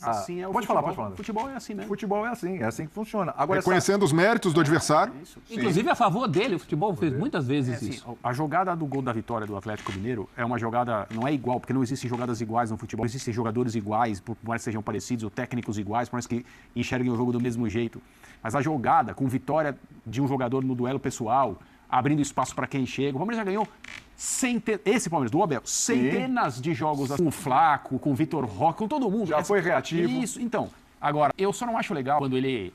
Assim é o pode futebol. falar, pode falar. Futebol é assim, né? Futebol é assim que funciona. Agora, reconhecendo os méritos do adversário. Inclusive a favor dele, o futebol fez muitas vezes isso. A jogada do gol da vitória do Atlético Mineiro é uma jogada, não é igual, porque não existem jogadas iguais no futebol, não existem jogadores iguais, por mais que sejam parecidos, ou técnicos iguais, por mais que enxerguem o jogo do mesmo jeito. Mas a jogada, com vitória de um jogador no duelo pessoal, abrindo espaço para quem chega, o Palmeiras já ganhou esse Palmeiras do Abel, centenas de jogos com o Flaco, com o Vitor Roque, com todo mundo. Já foi reativo. Isso, então. Agora, eu só não acho legal quando ele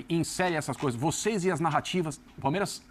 insere essas coisas, vocês e as narrativas. O Palmeiras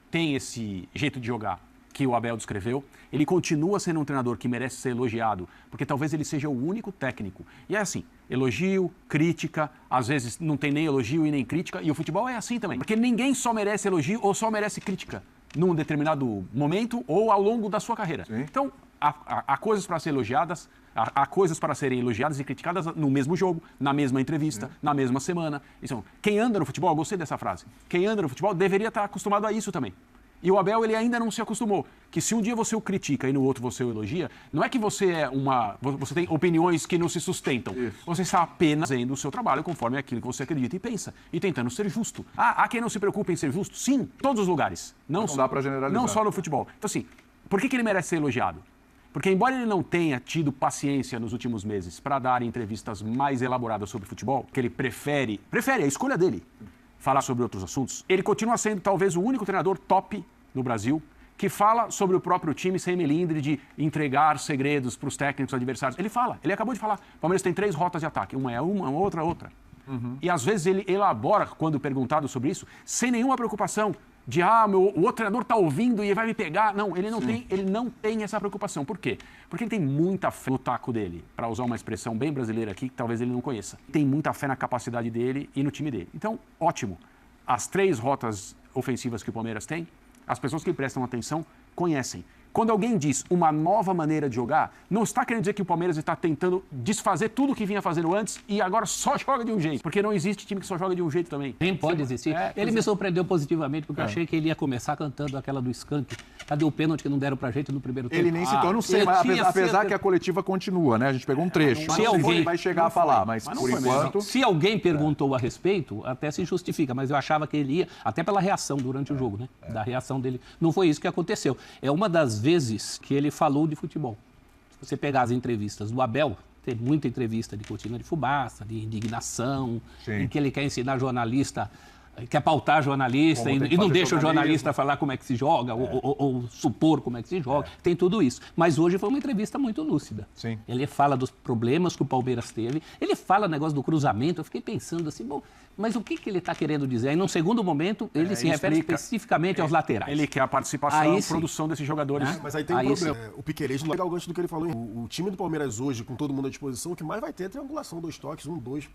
tem esse jeito de jogar que o Abel descreveu. Ele continua sendo um treinador que merece ser elogiado, porque talvez ele seja o único técnico. E é assim, elogio, crítica, às vezes não tem nem elogio e nem crítica, e o futebol é assim também. Porque ninguém só merece elogio ou só merece crítica num determinado momento ou ao longo da sua carreira. Sim. Então, há coisas para ser elogiadas, há coisas para serem elogiadas e criticadas no mesmo jogo, na mesma entrevista, na mesma semana. Então, quem anda no futebol, eu gostei dessa frase, quem anda no futebol deveria estar acostumado a isso também. E o Abel, ele ainda não se acostumou. Que se um dia você o critica e no outro você o elogia, não é que você você tem opiniões que não se sustentam. Isso. Você está apenas fazendo o seu trabalho conforme aquilo que você acredita e pensa. E tentando ser justo. Há quem não se preocupe em ser justo? Sim, em todos os lugares. Não dá para generalizar. Não só no futebol. Então, assim, por que ele merece ser elogiado? Porque, embora ele não tenha tido paciência nos últimos meses para dar entrevistas mais elaboradas sobre futebol, que ele prefere a escolha dele, falar sobre outros assuntos, ele continua sendo talvez o único treinador top no Brasil que fala sobre o próprio time sem melindre de entregar segredos para os técnicos adversários. Ele acabou de falar, o Palmeiras tem 3 rotas de ataque, uma, outra. E às vezes ele elabora, quando perguntado sobre isso, sem nenhuma preocupação de, o outro treinador está ouvindo e vai me pegar. Não, ele não tem essa preocupação. Por quê? Porque ele tem muita fé no taco dele, para usar uma expressão bem brasileira aqui, que talvez ele não conheça. Tem muita fé na capacidade dele e no time dele. Então, ótimo. As 3 rotas ofensivas que o Palmeiras tem, as pessoas que prestam atenção conhecem. Quando alguém diz uma nova maneira de jogar, não está querendo dizer que o Palmeiras está tentando desfazer tudo o que vinha fazendo antes e agora só joga de um jeito. Porque não existe time que só joga de um jeito também. Nem pode existir. Ele me surpreendeu positivamente, porque eu achei que ele ia começar cantando aquela do Skank. Cadê o pênalti que não deram pra gente no primeiro tempo? Ele nem citou, não sei, mas apesar que a coletiva continua, né? A gente pegou um trecho. Se alguém vai chegar a falar, mas por enquanto... Se alguém perguntou a respeito, até se justifica, mas eu achava que ele ia, até pela reação durante o jogo, né? Da reação dele. Não foi isso que aconteceu. É uma das vezes que ele falou de futebol. Se você pegar as entrevistas do Abel, tem muita entrevista de cortina de fumaça, de indignação, em que ele quer ensinar jornalista, quer pautar jornalista e não deixa o jornalista falar como é que se joga ou supor como é que se joga. Tem tudo isso. Mas hoje foi uma entrevista muito lúcida. Sim. Ele fala dos problemas que o Palmeiras teve, ele fala negócio do cruzamento, eu fiquei pensando assim, bom, mas o que ele está querendo dizer? Aí, num segundo momento, ele se refere especificamente aos laterais. Ele quer a participação e a produção desses jogadores. Mas aí tem um problema. O Piquerez não legal o gancho do que ele falou. O time do Palmeiras hoje, com todo mundo à disposição, o que mais vai ter é triangulação, 2 toques, 1, 2,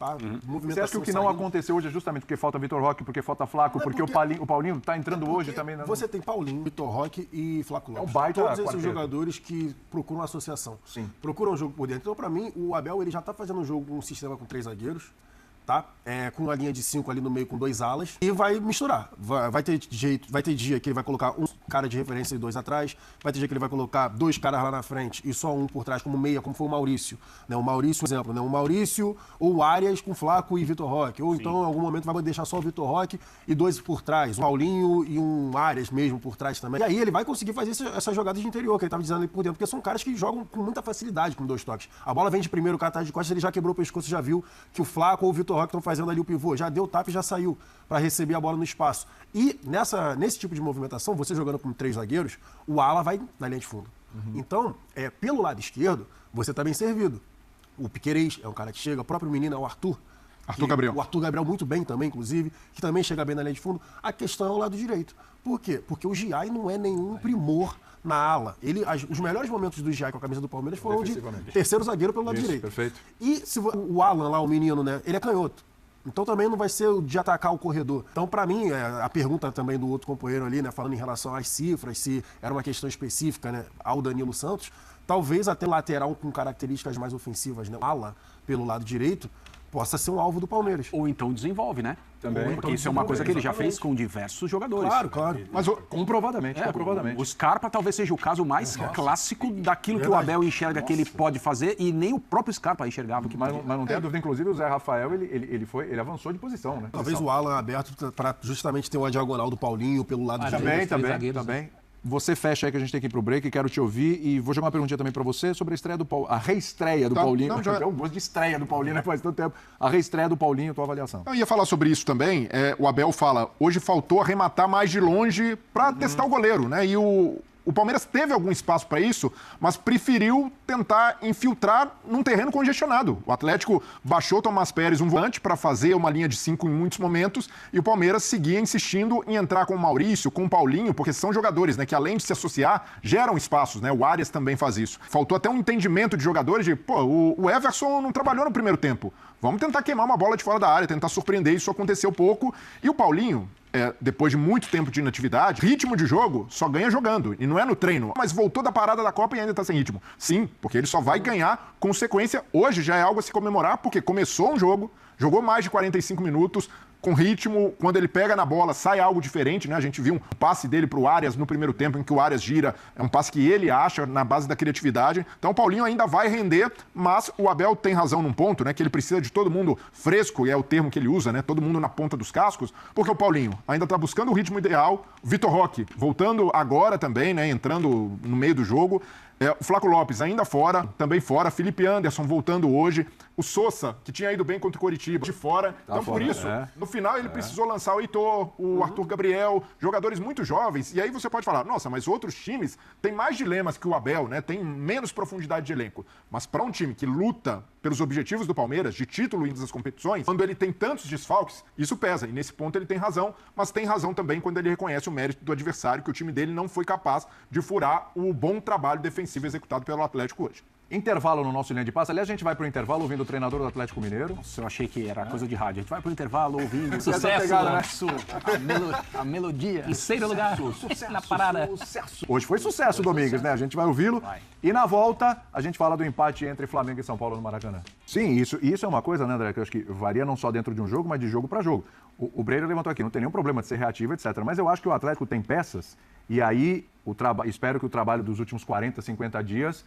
movimentação. Você acha que o que não aconteceu hoje é justamente porque falta Vitor Roque, porque falta Flaco, porque o Paulinho está entrando hoje também? Você tem Paulinho, Vitor Roque e Flaco Lopes. É um baita todos esses quarteto. jogadores que procuram associação. Sim. Procuram um jogo por dentro. Então, para mim, o Abel ele já está fazendo um jogo, um sistema com 3 zagueiros. Tá? Com uma linha de 5 ali no meio com 2 alas e vai misturar. Vai ter dia que ele vai colocar um cara de referência e 2 atrás, vai ter dia que ele vai colocar 2 caras lá na frente e só um por trás como meia, como foi o Maurício. Né? O Maurício, por exemplo, né? O Maurício ou o Arias com Flaco e Vitor Roque. Ou então, em algum momento, vai deixar só o Vitor Roque e 2 por trás. Um Paulinho e um Arias mesmo por trás também. E aí ele vai conseguir fazer essas jogadas de interior que ele estava dizendo ali por dentro, porque são caras que jogam com muita facilidade com 2 toques. A bola vem de primeiro, o cara tá de costas, ele já quebrou o pescoço, já viu que o Flaco ou o Vitor Roque estão fazendo ali o pivô, já deu o tapa e já saiu para receber a bola no espaço. E nesse tipo de movimentação, você jogando com 3 zagueiros, o ala vai na linha de fundo. Então, pelo lado esquerdo, você está bem servido. O Piquerez é um cara que chega, o próprio menino é o Arthur Gabriel. O Arthur Gabriel muito bem também, inclusive, que também chega bem na linha de fundo. A questão é o lado direito. Por quê? Porque o Giai não é nenhum primor na ala. Os melhores momentos do Giai com a camisa do Palmeiras foram de terceiro zagueiro pelo lado direito. Perfeito. E se o Alan lá, o menino, né, ele é canhoto. Então também não vai ser o de atacar o corredor. Então, para mim, a pergunta também do outro companheiro ali, né, falando em relação às cifras, se era uma questão específica, né, ao Danilo Santos, talvez até lateral com características mais ofensivas, né, ala pelo lado direito, possa ser um alvo do Palmeiras. Ou então desenvolve, né? Também. Porque isso é uma coisa que ele já fez com diversos jogadores. Claro, claro. Mas comprovadamente, comprovadamente. O Scarpa talvez seja o caso mais clássico daquilo que o Abel enxerga que ele pode fazer e nem o próprio Scarpa enxergava que Mas podia. não tem dúvida, inclusive o Zé Rafael, ele avançou de posição, né? Talvez o Alan aberto para justamente ter uma diagonal do Paulinho pelo lado direito. Também. Você fecha aí que a gente tem que ir pro break, quero te ouvir e vou jogar uma perguntinha também pra você sobre a estreia do Paulinho, a reestreia do Paulinho. Não, já... É um gosto de estreia do Paulinho, né? Faz tanto tempo. A reestreia do Paulinho, tua avaliação. Eu ia falar sobre isso também. O Abel fala, hoje faltou arrematar mais de longe para testar o goleiro, né? E o Palmeiras teve algum espaço para isso, mas preferiu tentar infiltrar num terreno congestionado. O Atlético baixou Tomás Pérez um volante para fazer uma linha de 5 em muitos momentos e o Palmeiras seguia insistindo em entrar com o Maurício, com o Paulinho, porque são jogadores, né, que além de se associar, geram espaços, né? O Arias também faz isso. Faltou até um entendimento de jogadores de, o Everson não trabalhou no primeiro tempo. Vamos tentar queimar uma bola de fora da área, tentar surpreender, isso aconteceu pouco. E o Paulinho, depois de muito tempo de inatividade, ritmo de jogo só ganha jogando. E não é no treino. Mas voltou da parada da Copa e ainda tá sem ritmo. Sim, porque ele só vai ganhar com sequência. Hoje já é algo a se comemorar, porque começou um jogo, jogou mais de 45 minutos, com ritmo, quando ele pega na bola, sai algo diferente, né? A gente viu um passe dele pro Arias no primeiro tempo, em que o Arias gira, é um passe que ele acha na base da criatividade. Então o Paulinho ainda vai render, mas o Abel tem razão num ponto, né? Que ele precisa de todo mundo fresco, e é o termo que ele usa, né? Todo mundo na ponta dos cascos, porque o Paulinho ainda tá buscando o ritmo ideal. Vitor Roque voltando agora também, né? Entrando no meio do jogo. O Flaco Lopes ainda fora, também fora. Felipe Anderson voltando hoje. O Sousa, que tinha ido bem contra o Coritiba, de fora. Então, por isso, no final ele precisou lançar o Heitor, o Arthur Gabriel, jogadores muito jovens. E aí você pode falar, nossa, mas outros times têm mais dilemas que o Abel, né? Tem menos profundidade de elenco. Mas para um time que luta pelos objetivos do Palmeiras, de título em das competições, quando ele tem tantos desfalques, isso pesa. E nesse ponto ele tem razão, mas tem razão também quando ele reconhece o mérito do adversário, que o time dele não foi capaz de furar o bom trabalho defensivo executado pelo Atlético hoje. Intervalo no nosso linha de passe. Aliás, a gente vai pro intervalo ouvindo o treinador do Atlético Mineiro. Nossa, eu achei que era coisa de rádio. A gente vai pro intervalo ouvindo. Sucesso, pegada, né? A melodia. Terceiro lugar na parada. Hoje foi sucesso, Domingues, né? A gente vai ouvi-lo. E na volta, a gente fala do empate entre Flamengo e São Paulo no Maracanã. Sim, isso é uma coisa, né, André, que eu acho que varia não só dentro de um jogo, mas de jogo para jogo. O Breira levantou aqui, não tem nenhum problema de ser reativo, etc. Mas eu acho que o Atlético tem peças, e aí espero que o trabalho dos últimos 40, 50 dias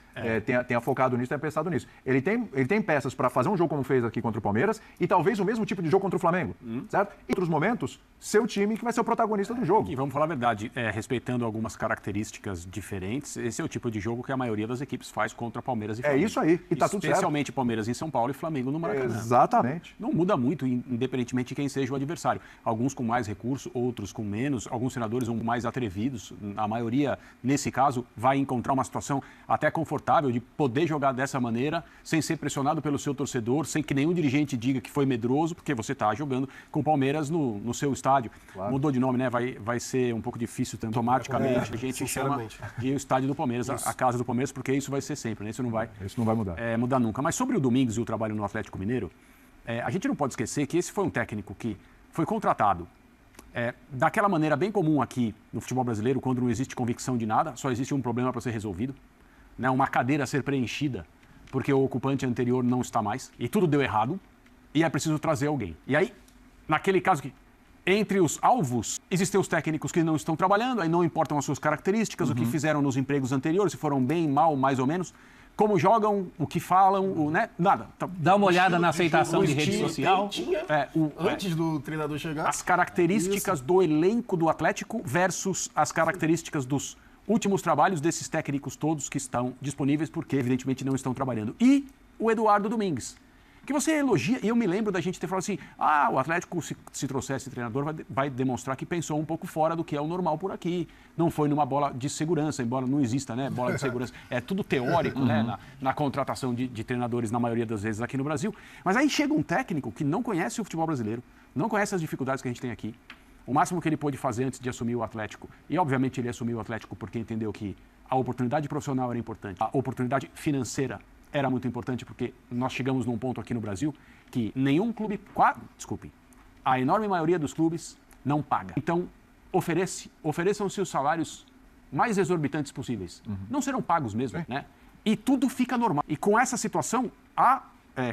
tenha focado nisso, tenha pensado nisso. Ele tem peças para fazer um jogo como fez aqui contra o Palmeiras e talvez o mesmo tipo de jogo contra o Flamengo, certo? Em outros momentos, seu time que vai ser o protagonista do jogo. E vamos falar a verdade, respeitando algumas características diferentes, esse é o tipo de jogo que a maioria das equipes faz contra Palmeiras e Flamengo. É isso aí, e tá tudo certo. Especialmente Palmeiras em São Paulo e Flamengo no Maracanã. Exatamente. Não muda muito, independentemente de quem seja o adversário. Alguns com mais recurso, outros com menos, alguns treinadores vão mais atrevidos. A maioria, nesse caso, vai encontrar uma situação até confortável de poder jogar dessa maneira, sem ser pressionado pelo seu torcedor, sem que nenhum dirigente diga que foi medroso, porque você está jogando com o Palmeiras no seu estádio. Claro. Mudou de nome, né? Vai ser um pouco difícil automaticamente. A gente chama de o estádio do Palmeiras, a casa do Palmeiras, porque isso vai ser sempre, né? Isso não vai mudar. Mudar nunca. Mas sobre o Domingos e o trabalho no Atlético Mineiro, a gente não pode esquecer que esse foi um técnico que foi contratado daquela maneira bem comum aqui no futebol brasileiro, quando não existe convicção de nada, só existe um problema para ser resolvido, né? Uma cadeira a ser preenchida, porque o ocupante anterior não está mais, e tudo deu errado, e é preciso trazer alguém. E aí, naquele caso que, entre os alvos, existem os técnicos que não estão trabalhando, aí não importam as suas características, o que fizeram nos empregos anteriores, se foram bem, mal, mais ou menos, como jogam, o que falam, né? Nada. Dá uma olhada na aceitação de rede social. Antes do treinador chegar. As características do elenco do Atlético versus as características dos últimos trabalhos desses técnicos todos que estão disponíveis, porque evidentemente não estão trabalhando. E o Eduardo Domingues, que você elogia, e eu me lembro da gente ter falado assim, o Atlético, se trouxer esse treinador, vai demonstrar que pensou um pouco fora do que é o normal por aqui. Não foi numa bola de segurança, embora não exista, né, bola de segurança. É tudo teórico, né, na contratação de treinadores, na maioria das vezes, aqui no Brasil. Mas aí chega um técnico que não conhece o futebol brasileiro, não conhece as dificuldades que a gente tem aqui. O máximo que ele pôde fazer antes de assumir o Atlético, e obviamente ele assumiu o Atlético porque entendeu que a oportunidade profissional era importante, a oportunidade financeira era muito importante, porque nós chegamos num ponto aqui no Brasil que nenhum clube, a enorme maioria dos clubes não paga. Então, ofereçam-se os salários mais exorbitantes possíveis. Não serão pagos mesmo, né? E tudo fica normal. E com essa situação, há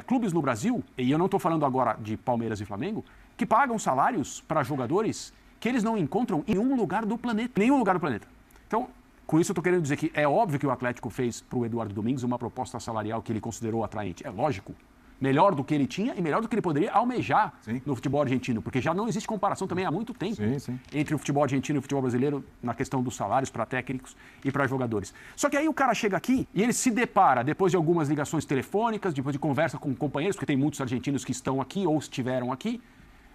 clubes no Brasil, e eu não estou falando agora de Palmeiras e Flamengo, que pagam salários para jogadores que eles não encontram em nenhum lugar do planeta. Nenhum lugar do planeta. Então, com isso eu estou querendo dizer que é óbvio que o Atlético fez para o Eduardo Domingues uma proposta salarial que ele considerou atraente. É lógico. Melhor do que ele tinha e melhor do que ele poderia almejar no futebol argentino, porque já não existe comparação também há muito tempo entre o futebol argentino e o futebol brasileiro na questão dos salários para técnicos e para jogadores. Só que aí o cara chega aqui e ele se depara, depois de algumas ligações telefônicas, depois de conversa com companheiros, porque tem muitos argentinos que estão aqui ou estiveram aqui,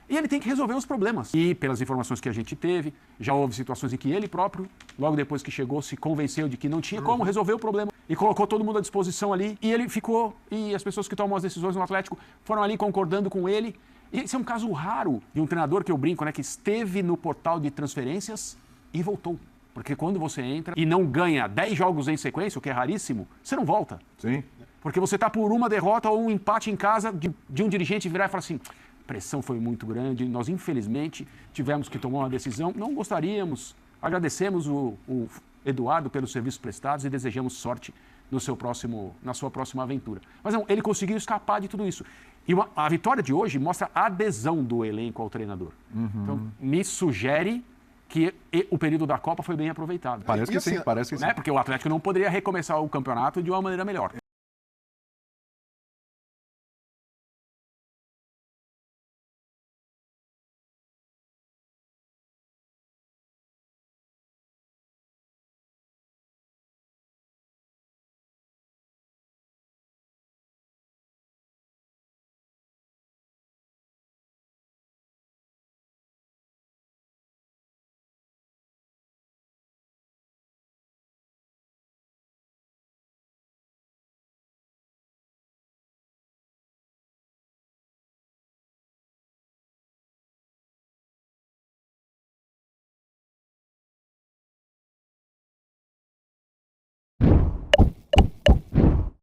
e ele tem que resolver os problemas. E pelas informações que a gente teve, já houve situações em que ele próprio, logo depois que chegou, se convenceu de que não tinha como resolver o problema e colocou todo mundo à disposição ali. E ele ficou, e as pessoas que tomam as decisões no Atlético foram ali concordando com ele. E esse é um caso raro de um treinador que eu brinco, né, que esteve no portal de transferências e voltou. Porque quando você entra e não ganha 10 jogos em sequência, o que é raríssimo, você não volta. Sim. Porque você está por uma derrota ou um empate em casa de um dirigente virar e falar assim: a pressão foi muito grande, nós infelizmente tivemos que tomar uma decisão, não gostaríamos, agradecemos o Eduardo pelos serviços prestados e desejamos sorte na sua próxima aventura. Mas não, ele conseguiu escapar de tudo isso. E a vitória de hoje mostra a adesão do elenco ao treinador. Então, me sugere que o período da Copa foi bem aproveitado. Parece que sim, parece que sim. Porque o Atlético não poderia recomeçar o campeonato de uma maneira melhor.